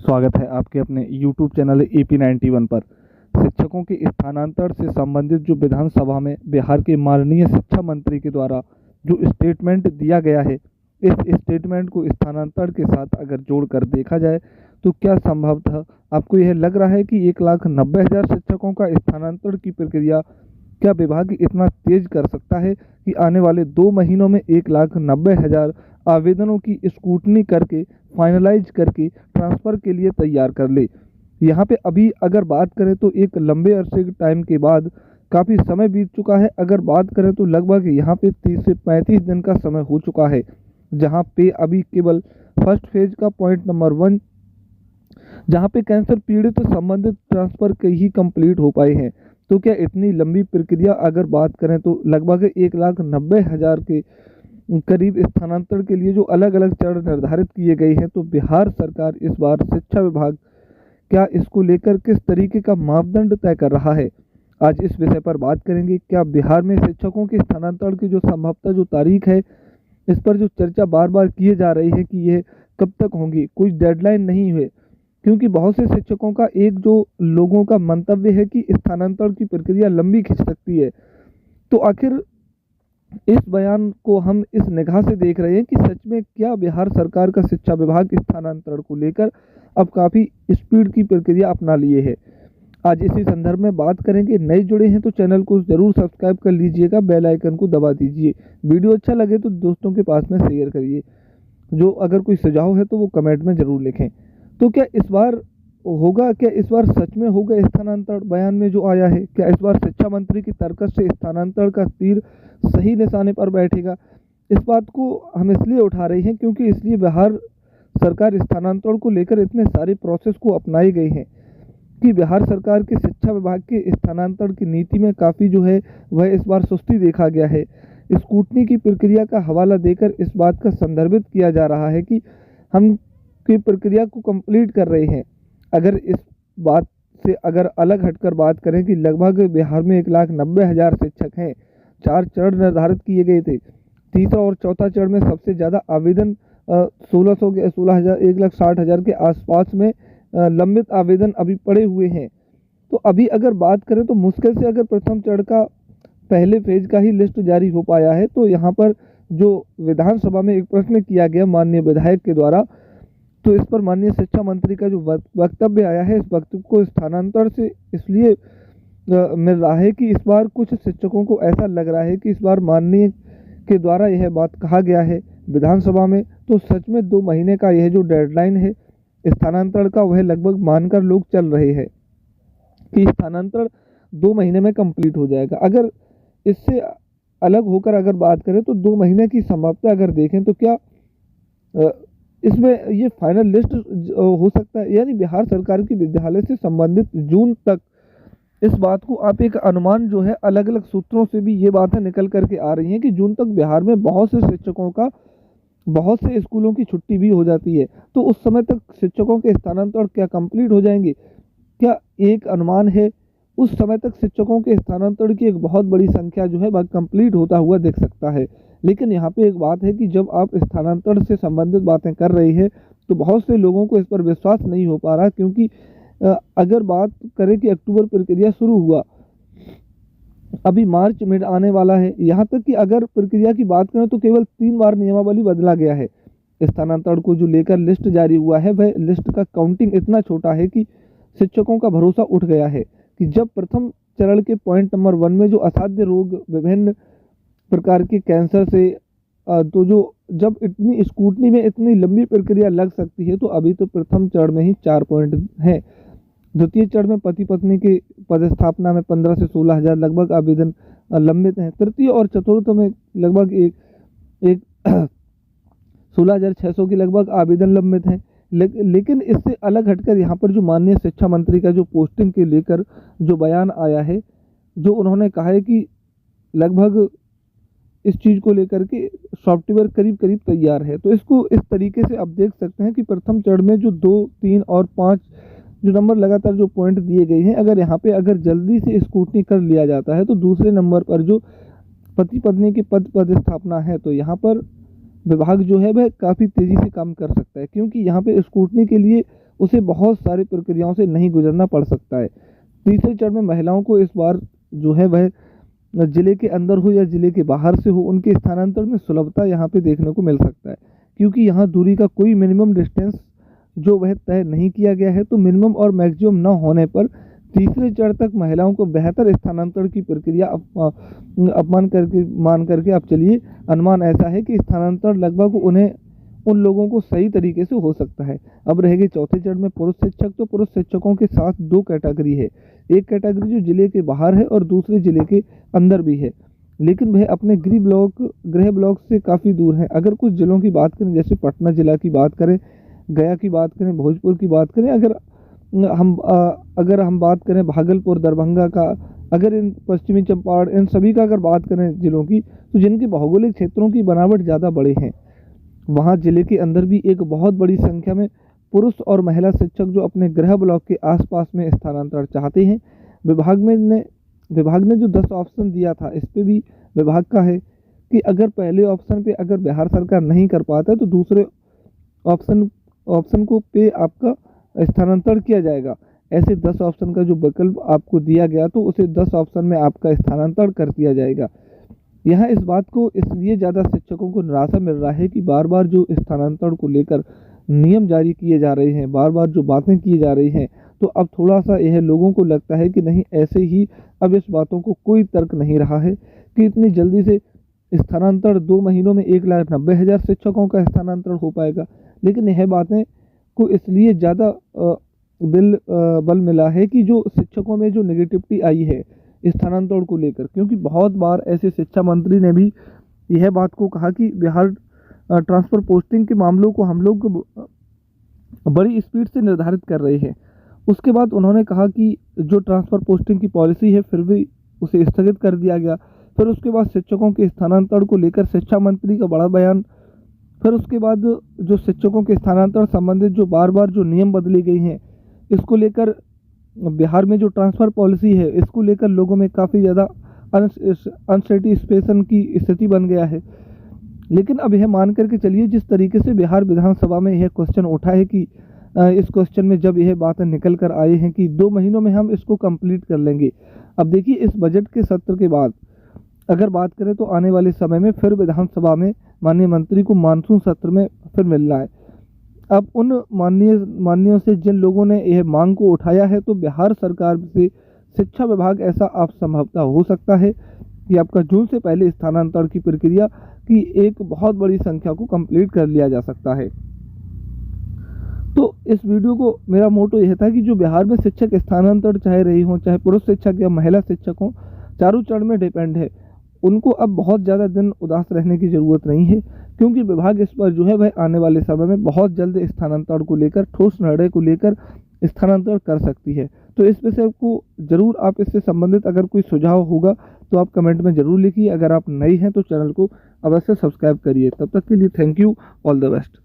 स्वागत है आपके अपने YouTube चैनल AP91 पर। शिक्षकों के स्थानांतरण से संबंधित जो विधानसभा में बिहार के माननीय शिक्षा मंत्री के द्वारा जो स्टेटमेंट दिया गया है, इस स्टेटमेंट को स्थानांतरण के साथ अगर जोड़कर देखा जाए तो क्या संभवतः आपको यह लग रहा है कि 1,90,000 शिक्षकों का स्थानांतरण की प्रक्रिया क्या विभाग इतना तेज कर सकता है कि आने वाले 2 महीनों में 1,90,000 आवेदनों की स्क्रूटनी करके फाइनलाइज करके ट्रांसफ़र के लिए तैयार कर ले। यहाँ पे अभी अगर बात करें तो एक लंबे अरसे के टाइम के बाद काफ़ी समय बीत चुका है। अगर बात करें तो लगभग यहाँ पे 30 से 35 दिन का समय हो चुका है, जहाँ पे अभी केवल फर्स्ट फेज का पॉइंट नंबर 1 जहाँ पे कैंसर पीड़ित संबंधित ट्रांसफ़र के ही कंप्लीट हो पाए हैं। तो क्या इतनी लंबी प्रक्रिया अगर बात करें तो लगभग 1,90,000 के करीब स्थानांतरण के लिए जो अलग अलग चरण निर्धारित किए गए हैं, तो बिहार सरकार इस बार शिक्षा विभाग क्या इसको लेकर किस तरीके का मापदंड तय कर रहा है, आज इस विषय पर बात करेंगे। क्या बिहार में शिक्षकों के स्थानांतरण की जो संभवतः जो तारीख है, इस पर जो चर्चा बार बार किए जा रही है कि यह कब तक होंगी, कोई डेडलाइन नहीं है, क्योंकि बहुत से शिक्षकों का एक जो लोगों का मंतव्य है कि स्थानांतरण की प्रक्रिया लंबी खिंच सकती है। तो आखिर इस बयान को हम इस निगाह से देख रहे हैं कि सच में क्या बिहार सरकार का शिक्षा विभाग स्थानांतरण को लेकर अब काफ़ी स्पीड की प्रक्रिया अपना लिए है। आज इसी संदर्भ में बात करेंगे। नए जुड़े हैं तो चैनल को ज़रूर सब्सक्राइब कर लीजिएगा, बेल आइकन को दबा दीजिए। वीडियो अच्छा लगे तो दोस्तों के पास में शेयर करिए। जो अगर कोई सुझाव है तो वो कमेंट में ज़रूर लिखें। तो क्या इस बार होगा, क्या इस बार सच में होगा स्थानांतरण? बयान में जो आया है, क्या इस बार शिक्षा मंत्री की तर्कश से स्थानांतरण का तीर सही निशाने पर बैठेगा? इस बात को हम इसलिए उठा रहे हैं क्योंकि इसलिए बिहार सरकार स्थानांतरण को लेकर इतने सारे प्रोसेस को अपनाए गए हैं कि बिहार सरकार के शिक्षा विभाग के स्थानांतरण की नीति में काफ़ी जो है वह इस बार सुस्ती देखा गया है। स्क्रूटनी की प्रक्रिया का हवाला देकर इस बात का संदर्भित किया जा रहा है कि हम की प्रक्रिया को कंप्लीट कर रहे हैं। अगर इस बात से अगर अलग हटकर बात करें कि लगभग बिहार में 1,90,000 शिक्षक हैं, 4 चरण निर्धारित किए गए थे। तीसरा और चौथा चरण में सबसे ज़्यादा आवेदन 1,60,000 के आसपास में लंबित आवेदन अभी पड़े हुए हैं। तो अभी अगर बात करें तो मुश्किल से अगर प्रथम चरण का पहले फेज का ही लिस्ट जारी हो पाया है। तो यहाँ पर जो विधानसभा में एक प्रश्न किया गया माननीय विधायक के द्वारा, तो इस पर माननीय शिक्षा मंत्री का जो वक्तव्य आया है, इस वक्तव्य को स्थानांतरण से इसलिए मिल रहा है कि इस बार कुछ शिक्षकों को ऐसा लग रहा है कि इस बार माननीय के द्वारा यह बात कहा गया है विधानसभा में, तो सच में 2 महीने का यह जो डेडलाइन है स्थानांतरण का, वह लगभग मानकर लोग चल रहे हैं कि स्थानांतरण 2 महीने में कंप्लीट हो जाएगा। अगर इससे अलग होकर अगर बात करें तो 2 महीने की संभावना अगर देखें तो क्या इसमें ये फाइनल लिस्ट हो सकता है? यानी बिहार सरकार की विद्यालय से संबंधित जून तक, इस बात को आप एक अनुमान जो है अलग अलग सूत्रों से भी ये बातें निकल करके आ रही हैं कि जून तक बिहार में बहुत से शिक्षकों का, बहुत से स्कूलों की छुट्टी भी हो जाती है। तो उस समय तक शिक्षकों के स्थानांतरण क्या कंप्लीट हो जाएंगे? क्या एक अनुमान है उस समय तक शिक्षकों के स्थानांतरण की एक बहुत बड़ी संख्या जो है वह कंप्लीट होता हुआ दिख सकता है। लेकिन यहाँ पे एक बात है कि जब आप स्थानांतरण से संबंधित बातें कर रहे हैं तो बहुत से लोगों को इस पर विश्वास नहीं हो पा रहा, क्योंकि अगर बात करें कि अक्टूबर प्रक्रिया शुरू हुआ, अभी मार्च में आने वाला है, यहाँ तक कि अगर प्रक्रिया की बात करें तो केवल 3 बार नियमावली बदला गया है। स्थानांतरण को जो लेकर लिस्ट जारी हुआ है, वह लिस्ट का काउंटिंग इतना छोटा है कि शिक्षकों का भरोसा उठ गया है कि जब प्रथम चरण के पॉइंट नंबर 1 में जो असाध्य रोग, विभिन्न प्रकार के कैंसर से तो जो जब इतनी स्क्रूटनी में इतनी लंबी प्रक्रिया लग सकती है, तो अभी तो प्रथम चरण में ही 4 पॉइंट हैं। द्वितीय चरण में पति पत्नी की पदस्थापना में 15 से 16,000 लगभग आवेदन लंबित हैं। तृतीय और चतुर्थ में लगभग एक 16,600 के लगभग आवेदन लंबित हैं। लेकिन इससे अलग हटकर यहाँ पर जो माननीय शिक्षा मंत्री का जो पोस्टिंग के लेकर जो बयान आया है, जो उन्होंने कहा है कि लगभग इस चीज़ को लेकर के सॉफ्टवेयर करीब करीब तैयार है। तो इसको इस तरीके से आप देख सकते हैं कि प्रथम चरण में जो 2, 3 और 5 जो नंबर लगातार जो पॉइंट दिए गए हैं, अगर यहाँ पे अगर जल्दी से स्क्रूटनी कर लिया जाता है तो दूसरे नंबर पर जो पति पत्नी की पदस्थापना है, तो यहाँ पर विभाग जो है वह काफ़ी तेज़ी से काम कर सकता है, क्योंकि यहाँ पे स्क्रूटनी के लिए उसे बहुत सारी प्रक्रियाओं से नहीं गुजरना पड़ सकता है। तीसरे चरण में महिलाओं को इस बार जो है वह जिले के अंदर हो या जिले के बाहर से हो, उनके स्थानांतरण में सुलभता यहाँ पे देखने को मिल सकता है, क्योंकि यहाँ दूरी का कोई मिनिमम डिस्टेंस जो वह तय नहीं किया गया है। तो मिनिमम और मैक्सिमम न होने पर तीसरे चरण तक महिलाओं को बेहतर स्थानांतरण की प्रक्रिया मान करके आप चलिए, अनुमान ऐसा है कि स्थानांतरण लगभग उन्हें उन लोगों को सही तरीके से हो सकता है। अब रहेगी चौथे चरण में पुरुष शिक्षक। तो पुरुष शिक्षकों के साथ दो कैटेगरी है, एक कैटेगरी जो जिले के बाहर है और दूसरे जिले के अंदर भी है, लेकिन वह अपने गृह ब्लॉक से काफ़ी दूर है। अगर कुछ जिलों की बात करें, जैसे पटना जिला की बात करें, गया की बात करें, भोजपुर की बात करें, अगर हम बात करें भागलपुर, दरभंगा का, अगर इन पश्चिमी चंपारण, इन सभी का अगर बात करें जिलों की, तो जिनके भौगोलिक क्षेत्रों की बनावट ज़्यादा बड़े हैं, वहाँ जिले के अंदर भी एक बहुत बड़ी संख्या में पुरुष और महिला शिक्षक जो अपने गृह ब्लॉक के आसपास में स्थानांतरण चाहते हैं। विभाग ने जो 10 ऑप्शन दिया था, इस पे भी विभाग का है कि अगर पहले ऑप्शन पे अगर बिहार सरकार नहीं कर पाता है तो दूसरे ऑप्शन को पे आपका स्थानांतरण किया जाएगा। ऐसे 10 ऑप्शन का जो विकल्प आपको दिया गया तो उसे 10 ऑप्शन में आपका स्थानांतरण कर दिया जाएगा। यहाँ इस बात को इसलिए ज़्यादा शिक्षकों को निराशा मिल रहा है कि बार बार जो स्थानांतरण को लेकर नियम जारी किए जा रहे हैं, बार बार जो बातें की जा रही हैं, तो अब थोड़ा सा यह लोगों को लगता है कि नहीं, ऐसे ही अब इस बातों को कोई तर्क नहीं रहा है कि इतनी जल्दी से स्थानांतरण 2 महीनों में 1,90,000 शिक्षकों का स्थानांतरण हो पाएगा। लेकिन यह बातें को इसलिए ज़्यादा बल मिला है कि जो शिक्षकों में जो नेगेटिविटी आई है स्थानांतरण को लेकर, क्योंकि बहुत बार ऐसे शिक्षा मंत्री ने भी यह बात को कहा कि बिहार ट्रांसफ़र पोस्टिंग के मामलों को हम लोग बड़ी स्पीड से निर्धारित कर रहे हैं। उसके बाद उन्होंने कहा कि जो ट्रांसफ़र पोस्टिंग की पॉलिसी है फिर भी उसे स्थगित कर दिया गया। फिर उसके बाद शिक्षकों के स्थानांतरण को लेकर शिक्षा मंत्री का बड़ा बयान। फिर उसके बाद जो शिक्षकों के स्थानांतरण संबंधित जो बार बार जो नियम बदली गई हैं, इसको लेकर बिहार में जो ट्रांसफ़र पॉलिसी है, इसको लेकर लोगों में काफ़ी ज़्यादा अनसेटिस्फेक्शन की स्थिति बन गया है। लेकिन अब यह मान करके चलिए, जिस तरीके से बिहार विधानसभा में यह क्वेश्चन उठा है कि इस क्वेश्चन में जब यह बातें निकल कर आई हैं कि 2 महीनों में हम इसको कंप्लीट कर लेंगे। अब देखिए, इस बजट के सत्र के बाद अगर बात करें तो आने वाले समय में फिर विधानसभा में माननीय मंत्री को मानसून सत्र में फिर मिलना है। अब उन माननीयों से जिन लोगों ने यह मांग को उठाया है, तो बिहार सरकार से शिक्षा विभाग ऐसा आप संभवतः हो सकता है कि आपका जून से पहले स्थानांतरण की प्रक्रिया की एक बहुत बड़ी संख्या को कंप्लीट कर लिया जा सकता है। तो इस वीडियो को मेरा मोटो यह था कि जो बिहार में शिक्षक स्थानांतरण चाहे रही हों, चाहे पुरुष शिक्षक या महिला शिक्षक हों, चारों चरण में डिपेंड है, उनको अब बहुत ज़्यादा दिन उदास रहने की ज़रूरत नहीं है, क्योंकि विभाग इस पर जो है वह आने वाले समय में बहुत जल्द स्थानांतरण को लेकर, ठोस निर्णय को लेकर स्थानांतरण कर सकती है। तो इस विषय को जरूर, आप इससे संबंधित अगर कोई सुझाव होगा तो आप कमेंट में ज़रूर लिखिए। अगर आप नए हैं तो चैनल को अवश्य सब्सक्राइब करिए। तब तक के लिए thank you, all the best.